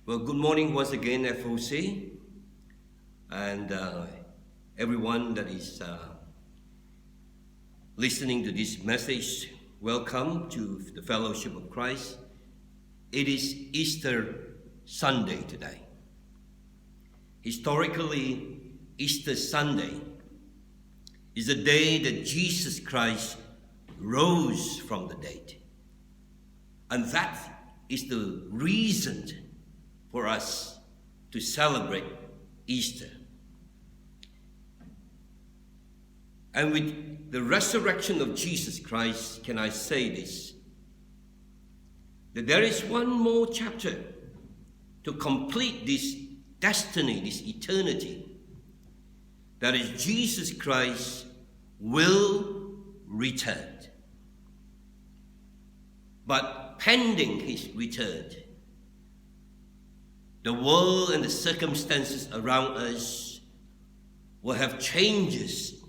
Well, good morning once again, FOC, and everyone that is listening to this message. Welcome to the Fellowship of Christ. It is Easter Sunday today. Historically, Easter Sunday is the day that Jesus Christ rose from the dead. And that is the reason for us to celebrate Easter. And with the resurrection of Jesus Christ, can I say this? That there is one more chapter to complete this destiny, this eternity. That is, Jesus Christ will return. But pending his return, the world and the circumstances around us will have changes,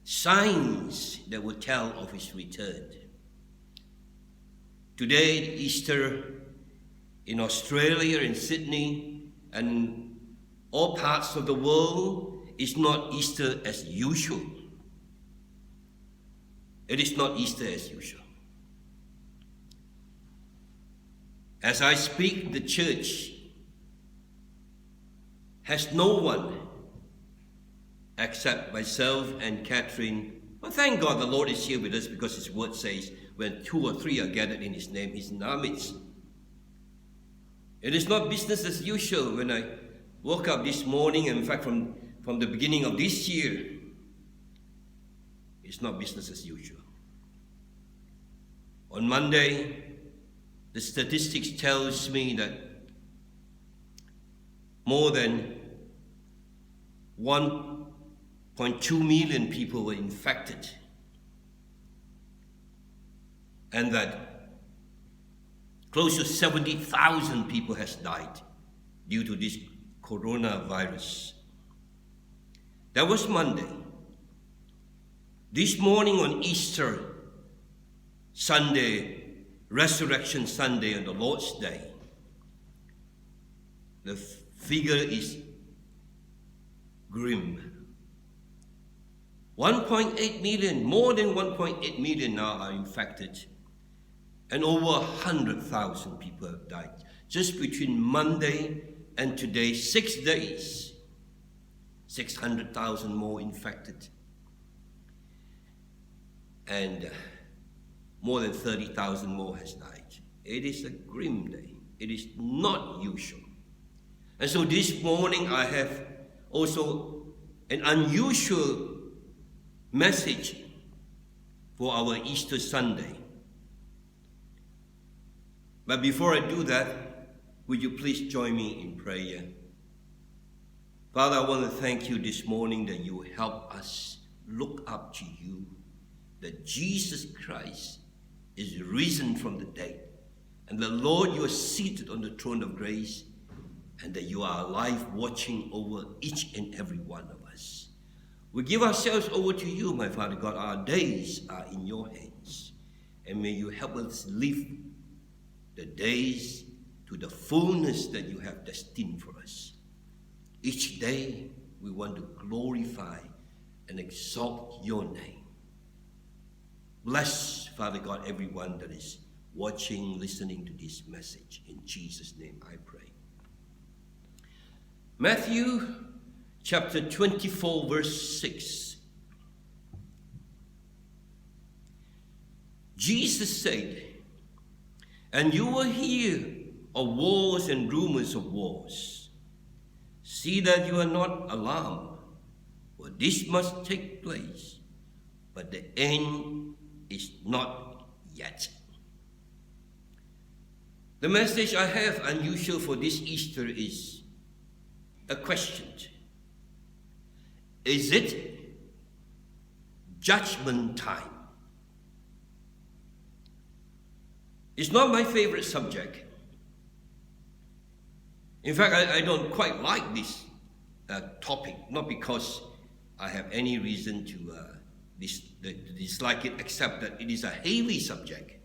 signs that will tell of his return. Today, Easter in Australia, in Sydney, and all parts of the world is not Easter as usual. It is not Easter as usual. As I speak, the church has no one except myself and Catherine. But thank God the Lord is here with us, because his word says, when 2 or 3 are gathered in his name, he's in our midst. It is not business as usual. When I woke up this morning, and in fact from the beginning of this year, it's not business as usual. On Monday, the statistics tells me that more than 1.2 million people were infected, and that close to 70,000 people has died due to this coronavirus. That was Monday. This morning on Easter Sunday, Resurrection Sunday, on the Lord's Day, the figure is grim. 1.8 million, more than 1.8 million now are infected, and over 100,000 people have died. Just between Monday and today, 6 days, 600,000 more infected, and more than 30,000 more has died. It is a grim day. It is not usual. And so this morning I have also an unusual message for our Easter Sunday. But before I do that, would you please join me in prayer? Father, I want to thank you this morning that you help us look up to you, that Jesus Christ is risen from the dead, and the Lord, you are seated on the throne of grace, and that you are alive, watching over each and every one of us. We give ourselves over to you, my Father God. Our days are in your hands, and may you help us live the days to the fullness that you have destined for us. Each day we want to glorify and exalt your name. Bless, Father God, everyone that is watching, listening to this message. In Jesus' name I pray. Matthew chapter 24, verse 6. Jesus said, "And you will hear of wars and rumors of wars. See that you are not alarmed, for this must take place, but the end is not yet." The message I have unusual for this Easter is a question. Is it judgment time? It's not my favorite subject. In fact, I don't quite like this topic, not because I have any reason to dislike it, except that it is a heavy subject.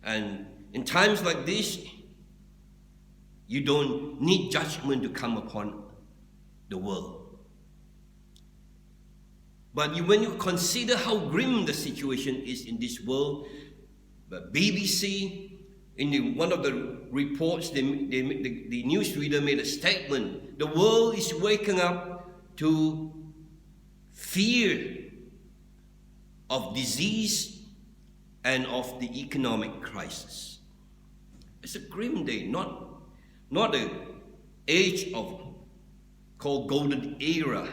And in times like this, You don't need judgment to come upon the world. But when you consider how grim the situation is in this world, the BBC, in one of the reports, the newsreader made a statement. The world is waking up to fear of disease and of the economic crisis. It's a grim day, not an age of called golden era,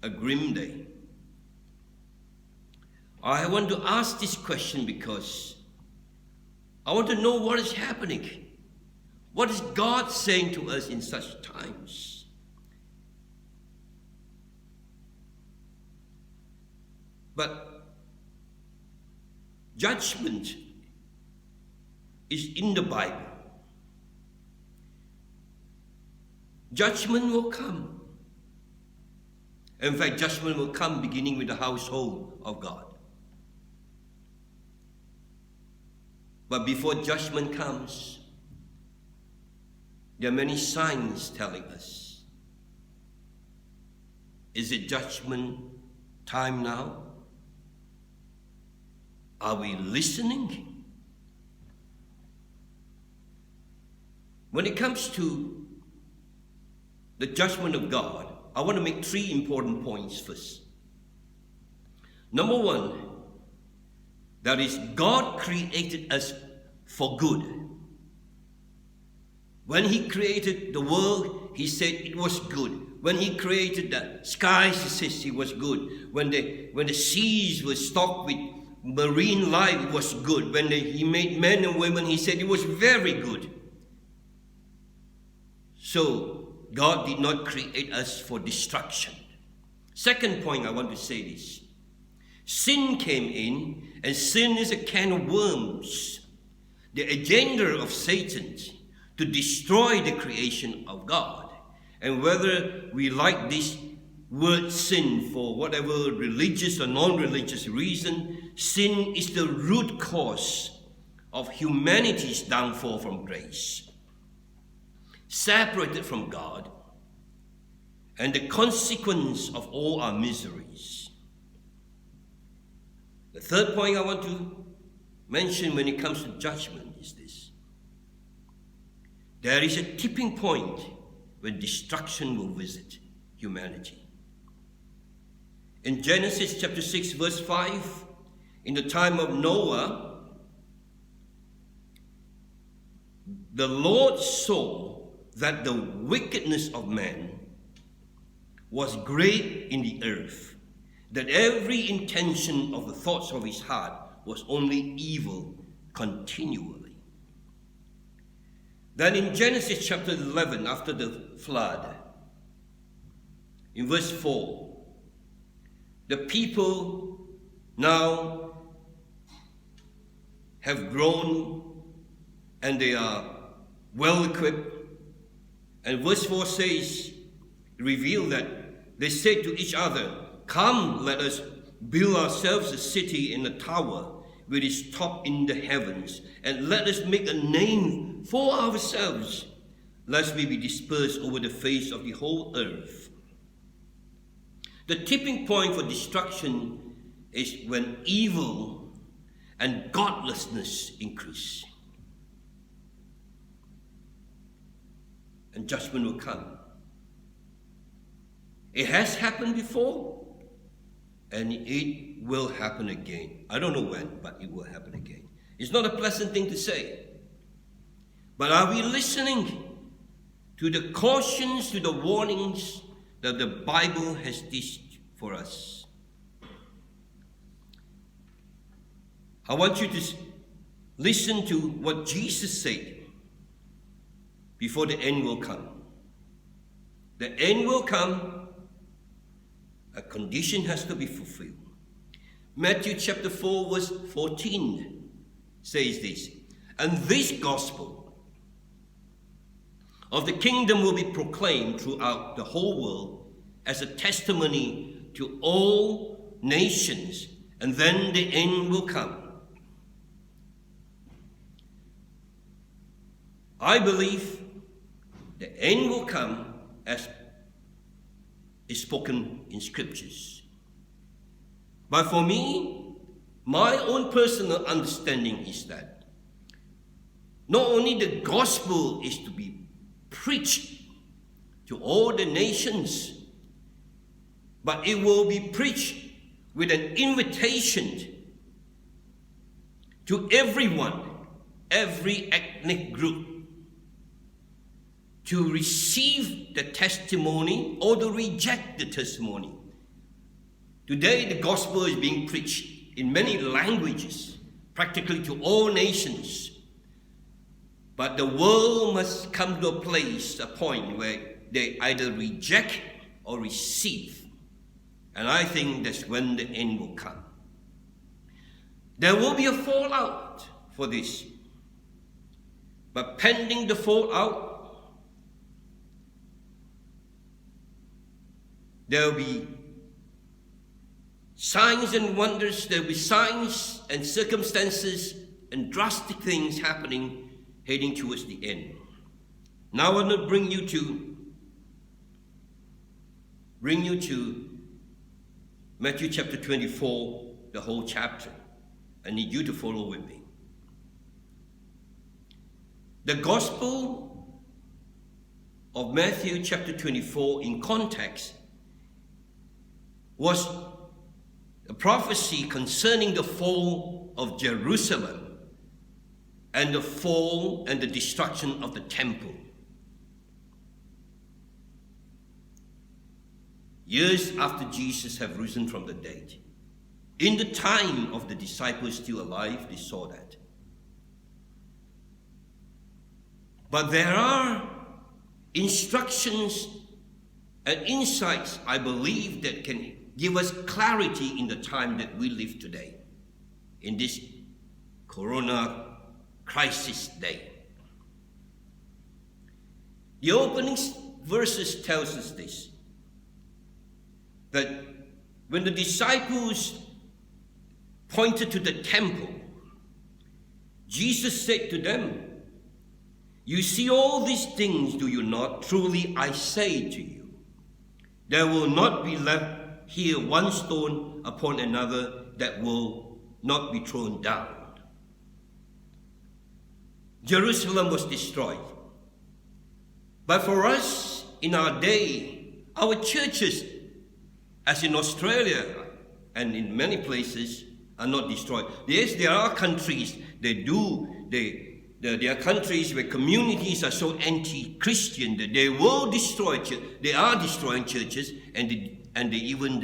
a grim day. I want to ask this question because I want to know what is happening. What is God saying to us in such times? But judgment is in the Bible. Judgment will come. In fact, judgment will come beginning with the household of God. But before judgment comes, there are many signs telling us. Is it judgment time now? Are we listening? When it comes to the judgment of God, I want to make 3 important points first. Number 1, that is, God created us for good. When He created the world, He said it was good. When He created the skies, He says it was good. When the seas were stocked with marine life, it was good. When He made men and women, He said it was very good. So, God did not create us for destruction. Second point I want to say this. Sin came in, and sin is a can of worms. The agenda of Satan to destroy the creation of God. And whether we like this word sin for whatever religious or non-religious reason, sin is the root cause of humanity's downfall from grace. Separated from God, and the consequence of all our miseries. The third point I want to mention when it comes to judgment is this. There is a tipping point when destruction will visit humanity. In Genesis chapter 6 verse 5, in the time of Noah, the Lord saw that the wickedness of man was great in the earth, that every intention of the thoughts of his heart was only evil continually. Then in Genesis chapter 11, after the flood, in verse 4, the people now have grown and they are well equipped. And verse 4 says, reveal that they said to each other, come, let us build ourselves a city and a tower with its top in the heavens, and let us make a name for ourselves, lest we be dispersed over the face of the whole earth. The tipping point for destruction is when evil and godlessness increase. And judgment will come. It has happened before, and it will happen again. I don't know when, but it will happen again. It's not a pleasant thing to say. But are we listening to the cautions, to the warnings that the Bible has teached for us? I want you to listen to what Jesus said before the end will come. The end will come, a condition has to be fulfilled. Matthew chapter 4 verse 14 says this, and this gospel of the kingdom will be proclaimed throughout the whole world as a testimony to all nations, and then the end will come. I believe the end will come as is spoken in scriptures. But for me, my own personal understanding is that not only the gospel is to be preached to all the nations, but it will be preached with an invitation to everyone, every ethnic group, to receive the testimony or to reject the testimony. Today, the gospel is being preached in many languages, practically to all nations. But the world must come to a point where they either reject or receive. And I think that's when the end will come. There will be a fallout for this. But pending the fallout, there will be signs and wonders, there will be signs and circumstances and drastic things happening, heading towards the end. Now I want to bring you to Matthew chapter 24, the whole chapter. I need you to follow with me. The Gospel of Matthew chapter 24 in context was a prophecy concerning the fall of Jerusalem and the fall and the destruction of the temple. Years after Jesus had risen from the dead, in the time of the disciples still alive, they saw that. But there are instructions and insights, I believe, that can give us clarity in the time that we live today, in this corona crisis day. The opening verses tells us this, that when the disciples pointed to the temple, Jesus said to them, "You see all these things, do you not? Truly I say to you, there will not be left here one stone upon another that will not be thrown down." Jerusalem was destroyed. But for us, in our day, our churches, as in Australia and in many places, are not destroyed. Yes, there are countries, there are countries where communities are so anti-Christian that they will destroy they are destroying churches, and they even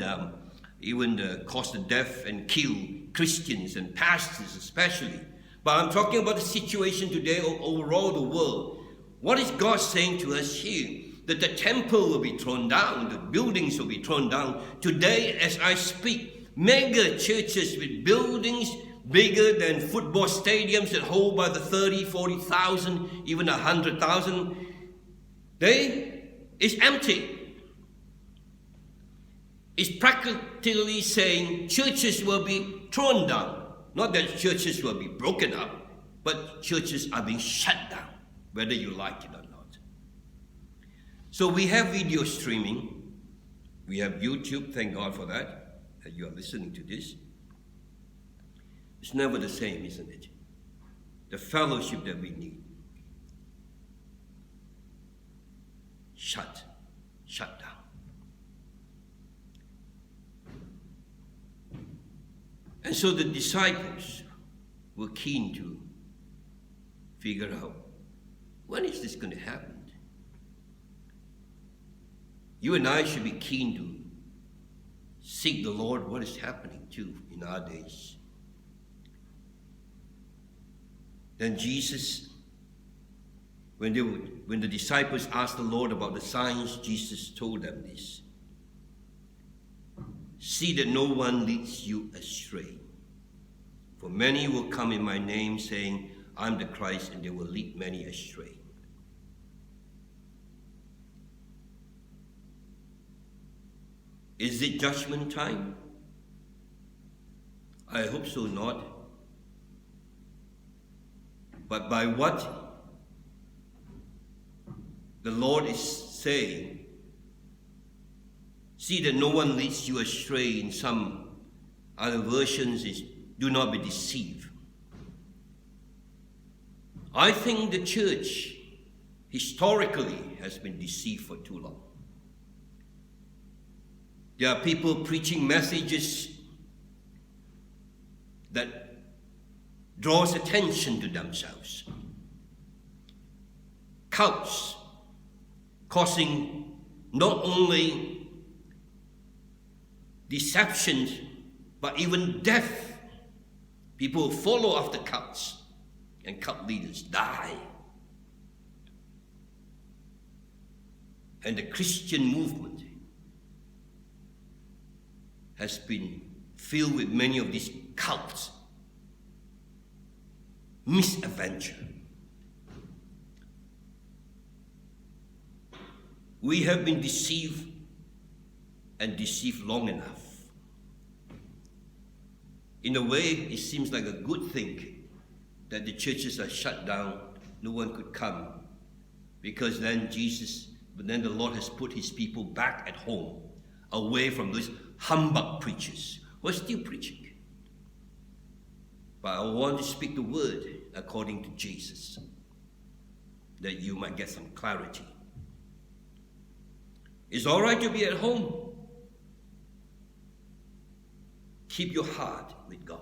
cause the death and kill Christians and pastors especially. But I'm talking about the situation today overall the world. What is God saying to us here? That the temple will be thrown down, the buildings will be thrown down. Today, as I speak, mega churches with buildings bigger than football stadiums that hold by the 30, 40,000, even 100,000, it's empty. It's practically saying churches will be thrown down. Not that churches will be broken up, but churches are being shut down, whether you like it or not. So we have video streaming. We have YouTube, thank God for that you are listening to this. It's never the same, isn't it? The fellowship that we need. Shut down. And so the disciples were keen to figure out, when is this going to happen? You and I should be keen to seek the Lord, what is happening too in our days. Then Jesus, when the disciples asked the Lord about the signs, Jesus told them this. "See that no one leads you astray. For many will come in my name, saying, I'm the Christ, and they will lead many astray." Is it judgment time? I hope so not. But by what the Lord is saying, see that no one leads you astray. In some other versions is, do not be deceived. I think the church historically has been deceived for too long. There are people preaching messages that draws attention to themselves. Cults causing not only deception but even death. People follow after cults and cult leaders die. And the Christian movement has been filled with many of these cults, misadventure. We have been deceived and deceived long enough. In a way, it seems like a good thing that the churches are shut down, no one could come, because then the Lord has put his people back at home, away from those humbug preachers who are still preaching. But I want to speak the word according to Jesus, that you might get some clarity. It's all right to be at home. Keep your heart with God.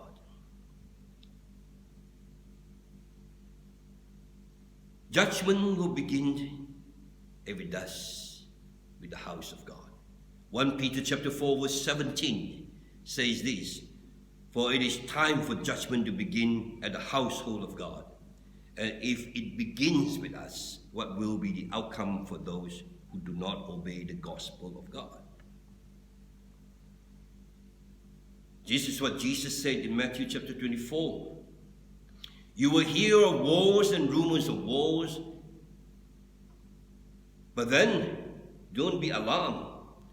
Judgment will begin, if it does, with the house of God. 1 Peter chapter 4 verse 17 says this, for it is time for judgment to begin at the household of God. And if it begins with us, what will be the outcome for those who do not obey the gospel of God? This is what Jesus said in Matthew chapter 24. You will hear of wars and rumors of wars, but then don't be alarmed,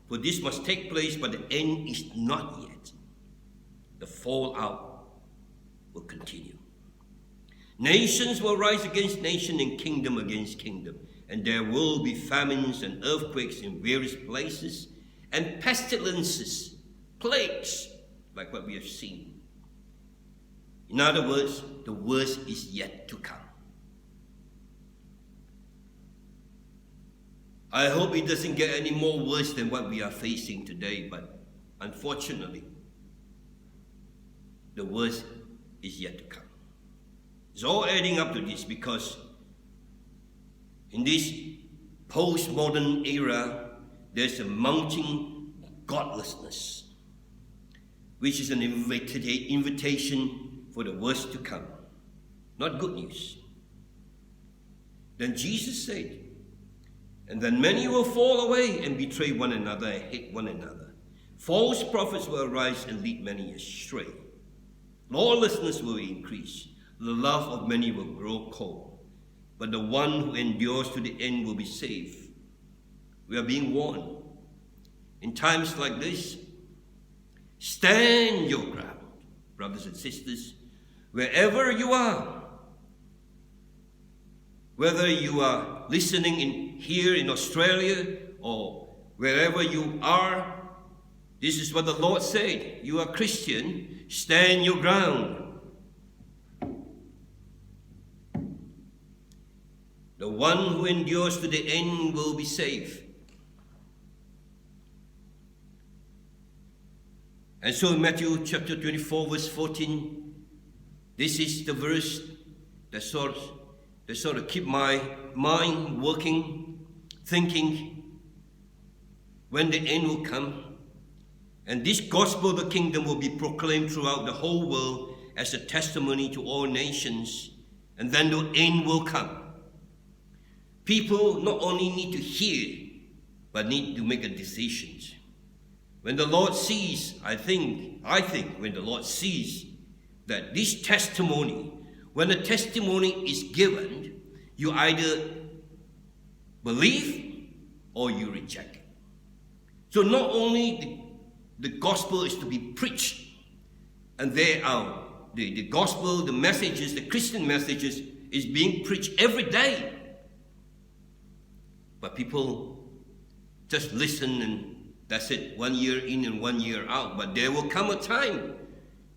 for this must take place, but the end is not yet. The fallout will continue. Nations will rise against nation and kingdom against kingdom, and there will be famines and earthquakes in various places, and pestilences, plagues, like what we have seen. In other words, the worst is yet to come. I hope it doesn't get any more worse than what we are facing today, but unfortunately, the worst is yet to come. It's all adding up to this, because in this postmodern era, there's a mounting godlessness, which is an invitation for the worst to come. Not good news. Then Jesus said, and then many will fall away and betray one another and hate one another. False prophets will arise and lead many astray. Lawlessness will increase. The love of many will grow cold. But the one who endures to the end will be saved. We are being warned. In times like this, stand your ground, brothers and sisters, wherever you are. Whether you are listening here in Australia or wherever you are, this is what the Lord said. You are Christian, stand your ground. The one who endures to the end will be saved. And so in Matthew chapter 24 verse 14, this is the verse that sort of keep my mind working, thinking when the end will come. And this gospel of the kingdom will be proclaimed throughout the whole world as a testimony to all nations. And then the end will come. People not only need to hear, but need to make a decision. When the Lord sees, I think when the Lord sees that this testimony, when a testimony is given, you either believe or you reject it. So not only the gospel is to be preached, and there are the gospel, the messages, the Christian messages is being preached every day. But people just listen and that's it, 1 year in and 1 year out. But there will come a time.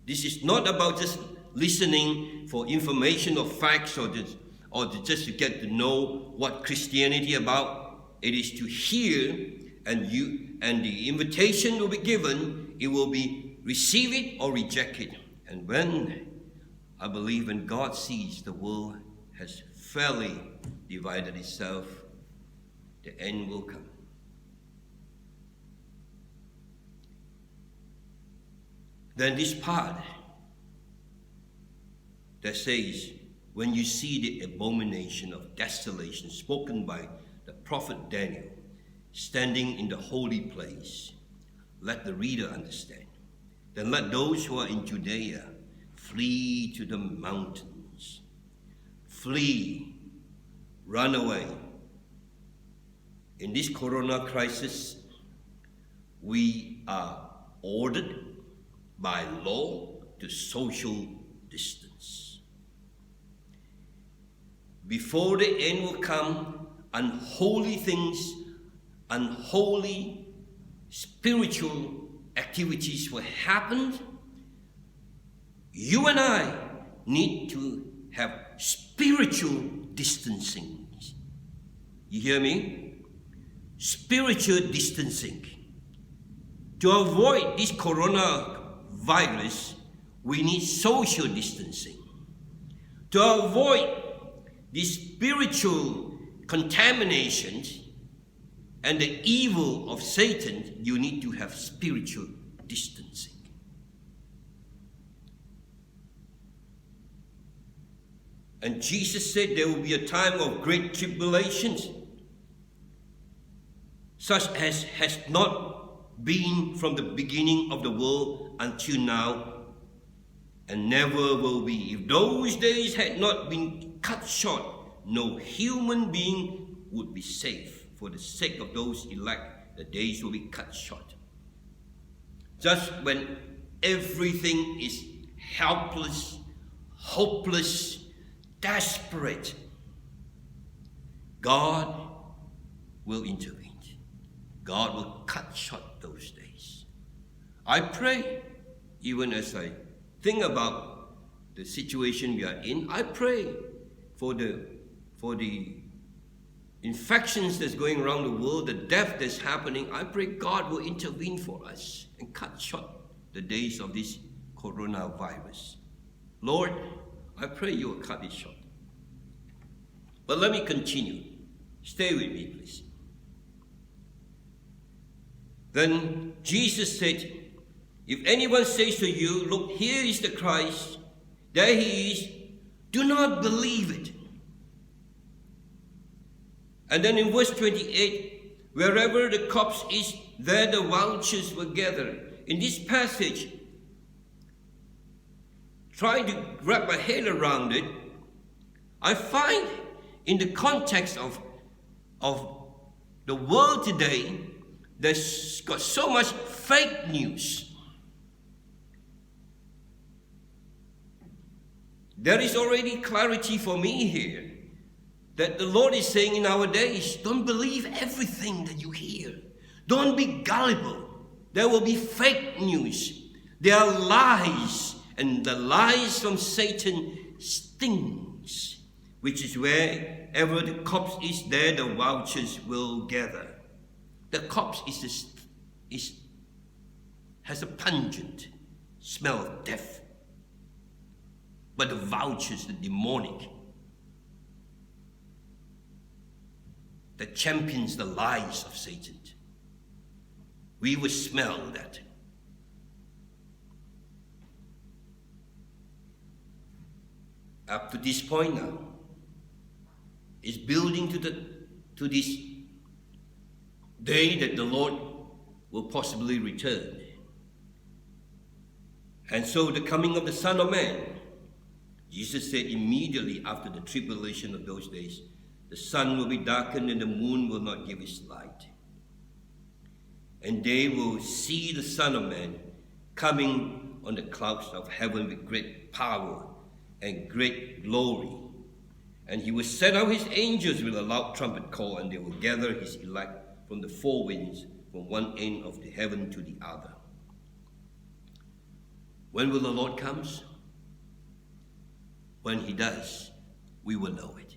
This is not about just listening for information or facts or just to get to know what Christianity about. It is to hear, and the invitation will be given. It will be receive it or reject it. And I believe when God sees the world has fairly divided itself, the end will come. Then this part that says, when you see the abomination of desolation spoken by the prophet Daniel standing in the holy place, let the reader understand. Then let those who are in Judea flee to the mountains. Flee, run away. In this corona crisis, we are ordered by law to social distance. Before the end will come, unholy things, unholy spiritual activities will happen. You and I need to have spiritual distancing. You hear me? Spiritual distancing. To avoid this coronavirus, we need social distancing. To avoid this spiritual contamination and the evil of Satan, you need to have spiritual distancing. And Jesus said there will be a time of great tribulations, such as has not been from the beginning of the world until now, and never will be. If those days had not been cut short, no human being would be safe. For the sake of those elect, the days will be cut short. Just when everything is helpless, hopeless, desperate, God will intervene. God will cut short those days. I pray, even as I think about the situation we are in, I pray for the infections that's going around the world, the death that's happening. I pray God will intervene for us and cut short the days of this coronavirus. Lord, I pray you will cut it short. But let me continue. Stay with me, please. Then Jesus said, if anyone says to you, look, here is the Christ, there he is, do not believe it. And then in verse 28, wherever the corpse is, there the vultures will gather. In this passage, trying to wrap my head around it, I find in the context of the world today, there's got so much fake news. There is already clarity for me here that the Lord is saying in our days, don't believe everything that you hear. Don't be gullible. There will be fake news. There are lies, and the lies from Satan stings, which is wherever the corpse is, there the vultures will gather. The corpse has a pungent smell of death. But the vultures, the demonic, that champions the lies of Satan, we will smell that. Up to this point now, it's building to this day that the Lord will possibly return. And so the coming of the Son of Man, Jesus said immediately after the tribulation of those days, the sun will be darkened and the moon will not give its light. And they will see the Son of Man coming on the clouds of heaven with great power and great glory. And he will send out his angels with a loud trumpet call, and they will gather his elect from the four winds, from one end of the heaven to the other. When will the Lord come? When he does, we will know it.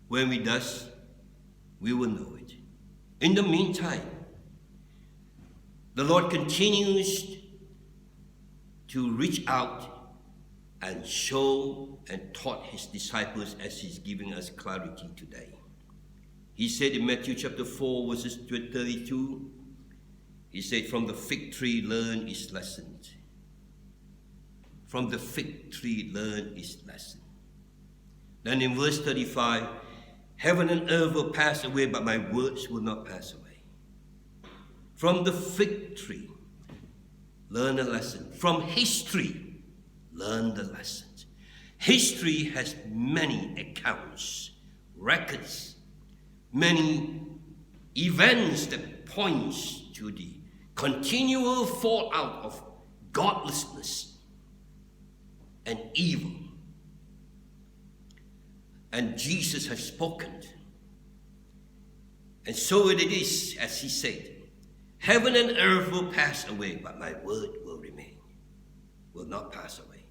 When he does, we will know it. In the meantime, the Lord continues to reach out and show and taught his disciples as he's giving us clarity today. He said in Matthew chapter 4, verses 32, he said, from the fig tree learn its lesson. From the fig tree learn its lesson. Then in verse 35, heaven and earth will pass away, but my words will not pass away. From the fig tree, learn a lesson. From history, learn the lessons. History has many accounts, records, many events that points to the continual fallout of godlessness and evil. And Jesus has spoken. And so it is, as he said, heaven and earth will pass away, but my word will remain, will not pass away.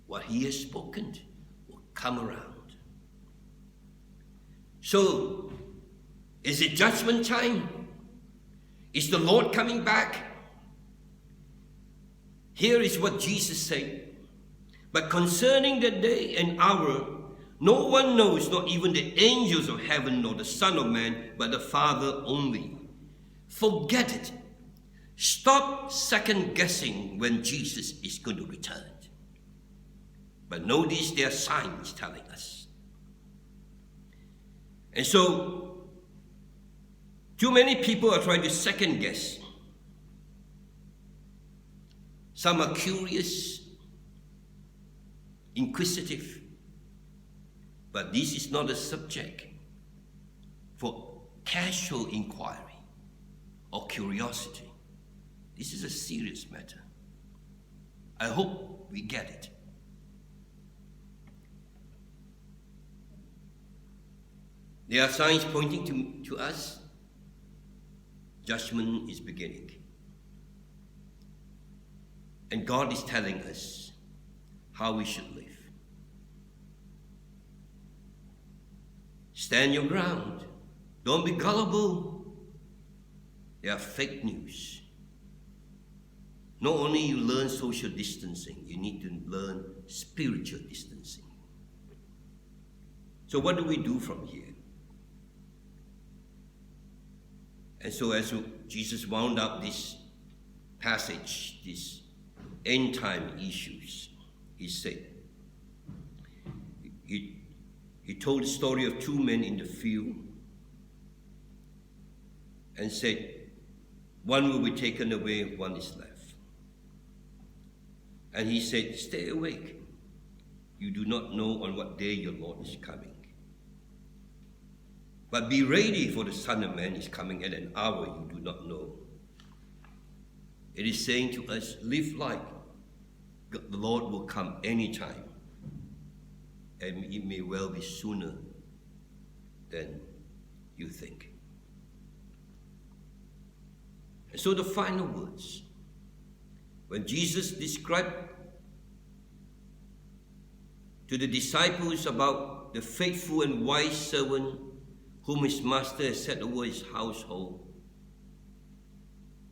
What he has spoken will come around. So, is it judgment time? Is the Lord coming back? Here is what Jesus said. But concerning the day and hour, no one knows, not even the angels of heaven, nor the Son of Man, but the Father only. Forget it. Stop second guessing when Jesus is going to return. But notice there are signs telling us. And so, too many people are trying to second guess. Some are curious, inquisitive. But this is not a subject for casual inquiry or curiosity. This is a serious matter. I hope we get it. There are signs pointing to us. Judgment is beginning. And God is telling us how we should live. Stand your ground. Don't be gullible. They are fake news. Not only you learn social distancing, you need to learn spiritual distancing. So what do we do from here? And so as Jesus wound up this passage, these end time issues, he said, he told the story of two men in the field and said, one will be taken away, one is left. And he said, stay awake. You do not know on what day your Lord is coming. But be ready, for the Son of Man is coming at an hour you do not know. It is saying to us, live like the Lord will come anytime. And it may well be sooner than you think. And so the final words, when Jesus described to the disciples about the faithful and wise servant whom his master has set over his household,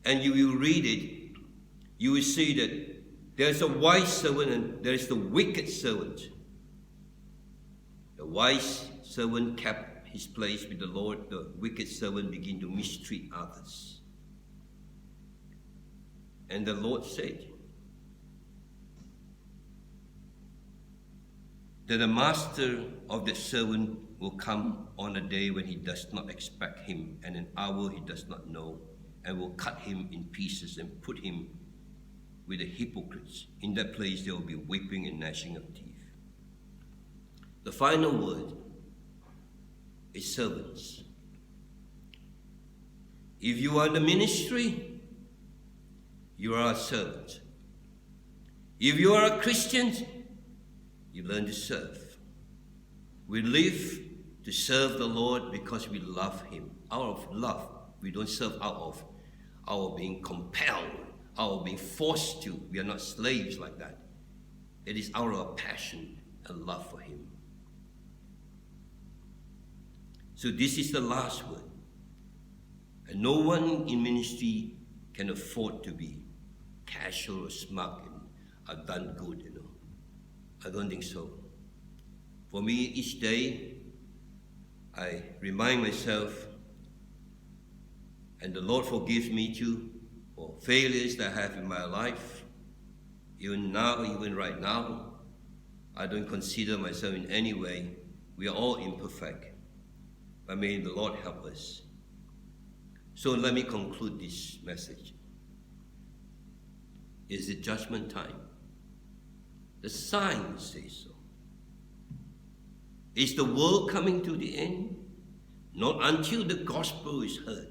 and you will read it, you will see that there's a wise servant and there is the wicked servant. The wise servant kept his place with the Lord. The wicked servant began to mistreat others. And the Lord said that the master of the servant will come on a day when he does not expect him, and an hour he does not know, and will cut him in pieces and put him with the hypocrites. In that place there will be weeping and gnashing of teeth. The final word is servants. If you are in the ministry, you are a servant. If you are a Christian, You learn to serve. We live to serve the Lord because we love Him. Out of love. We don't serve out of our being compelled, our being forced to. We are not slaves like that. It is out of our passion and love for Him. So this is the last word. And no one in ministry can afford to be casual or smug and I've done good, I don't think so. For me, each day, I remind myself, and the Lord forgives me too, for failures that I have in my life. Even now, even right now, I don't consider myself in any way. We are all imperfect. But may the Lord help us. So let me conclude this message. Is it judgment time? The signs say so. Is the world coming to the end? Not until the gospel is heard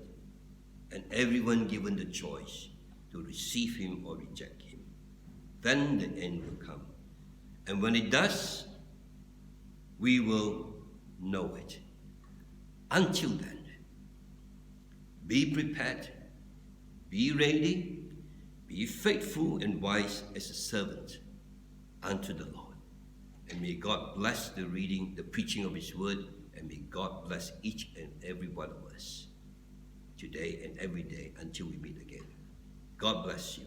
and everyone given the choice to receive Him or reject Him. Then the end will come. And when it does, we will know it. Until then, be prepared, be ready, be faithful and wise as a servant unto the Lord. And may God bless the reading, the preaching of His word, and may God bless each and every one of us today and every day until we meet again. God bless you.